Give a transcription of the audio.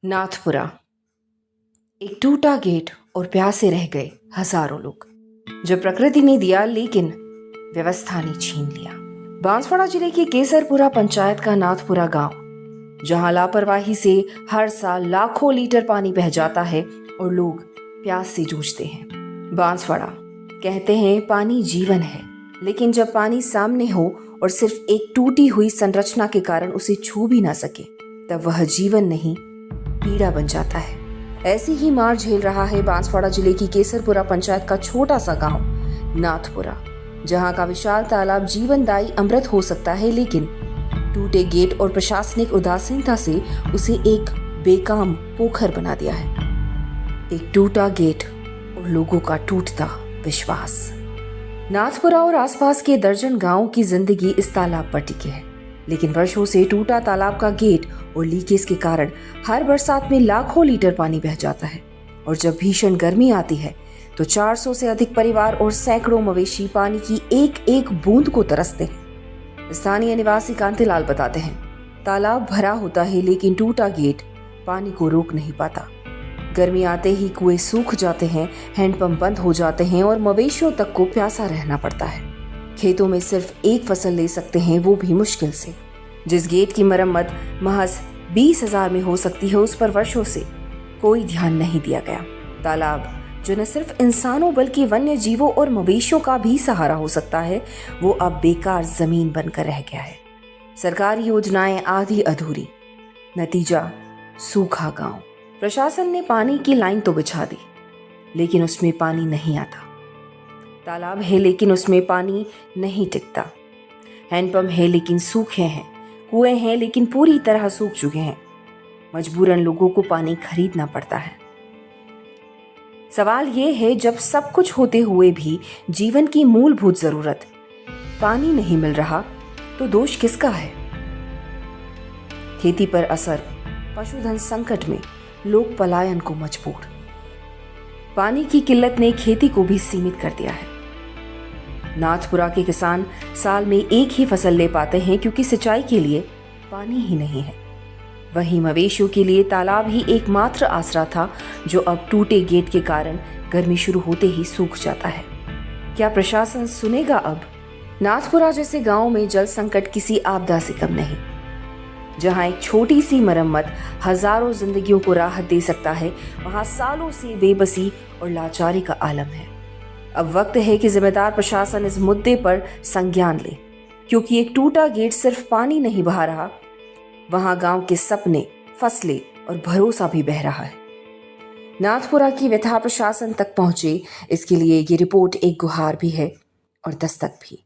नाथपुरा। एक टूटा गेट और प्यासे रह गए हजारों लोग। जो प्रकृति ने दिया लेकिन व्यवस्था ने छीन लिया। बांसवाड़ा जिले के केसरपुरा पंचायत का नाथपुरा गांव, जहां लापरवाही से हर साल लाखों लीटर पानी बह जाता है और लोग प्यास से जूझते हैं। बांसवाड़ा कहते हैं पानी जीवन है, लेकिन जब पानी सामने हो और सिर्फ एक टूटी हुई संरचना के कारण उसे छू भी ना सके, तब वह जीवन नहीं पीड़ा बन जाता है। ऐसी ही मार झेल रहा है बांसवाड़ा जिले की केसरपुरा पंचायत का छोटा सा गांव नाथपुरा, जहां का विशाल तालाब जीवनदायी अमृत हो सकता है, लेकिन टूटे गेट और प्रशासनिक उदासीनता से उसे एक बेकाम पोखर बना दिया है। एक टूटा गेट और लोगों का टूटता विश्वास। नाथपुरा और आसपास के दर्जन गांवों की जिंदगी इस तालाब पर टिकी है, लेकिन वर्षों से टूटा तालाब का गेट और लीकेज के कारण हर बरसात में लाखों लीटर पानी बह जाता है। और जब भीषण गर्मी आती है तो 400 से अधिक परिवार और सैकड़ों मवेशी पानी की एक एक बूंद को तरसते हैं। स्थानीय निवासी कांतिलाल बताते हैं, तालाब भरा होता है लेकिन टूटा गेट पानी को रोक नहीं पाता। गर्मी आते ही कुएं सूख जाते हैं, हैंडपंप बंद हो जाते हैं और मवेशियों तक को प्यासा रहना पड़ता है। खेतों में सिर्फ एक फसल ले सकते हैं, वो भी मुश्किल से। जिस गेट की मरम्मत महज 20,000 में हो सकती है, उस पर वर्षों से कोई ध्यान नहीं दिया गया। तालाब जो न सिर्फ इंसानों बल्कि वन्य जीवों और मवेशियों का भी सहारा हो सकता है, वो अब बेकार जमीन बनकर रह गया है। सरकारी योजनाएं आधी अधूरी, नतीजा सूखा गांव। प्रशासन ने पानी की लाइन तो बिछा दी, लेकिन उसमें पानी नहीं आता। तालाब है लेकिन उसमें पानी नहीं टिकता। हैंडपंप है लेकिन सूखे हैं। कुएं हैं लेकिन पूरी तरह सूख चुके हैं। मजबूरन लोगों को पानी खरीदना पड़ता है। सवाल यह है, जब सब कुछ होते हुए भी जीवन की मूलभूत जरूरत पानी नहीं मिल रहा, तो दोष किसका है? खेती पर असर, पशुधन संकट में लोग पलायन को मजबूर। पानी की किल्लत ने खेती को भी सीमित कर दिया है। नाथपुरा के किसान साल में एक ही फसल ले पाते हैं क्योंकि सिंचाई के लिए पानी ही नहीं है। वहीं मवेशियों के लिए तालाब ही एकमात्र आसरा था, जो अब टूटे गेट के कारण गर्मी शुरू होते ही सूख जाता है। क्या प्रशासन सुनेगा अब? नाथपुरा जैसे गांव में जल संकट किसी आपदा से कम नहीं। जहां एक छोटी सी मरम्मत हजारों जिंदगियों को राहत दे सकता है, वहां सालों से बेबसी और लाचारी का आलम है। अब वक्त है कि जिम्मेदार प्रशासन इस मुद्दे पर संज्ञान ले, क्योंकि एक टूटा गेट सिर्फ पानी नहीं बहा रहा, वहां गांव के सपने, फसलें और भरोसा भी बह रहा है। नाथपुरा की व्यथा प्रशासन तक पहुंचे, इसके लिए ये रिपोर्ट एक गुहार भी है और दस्तक भी।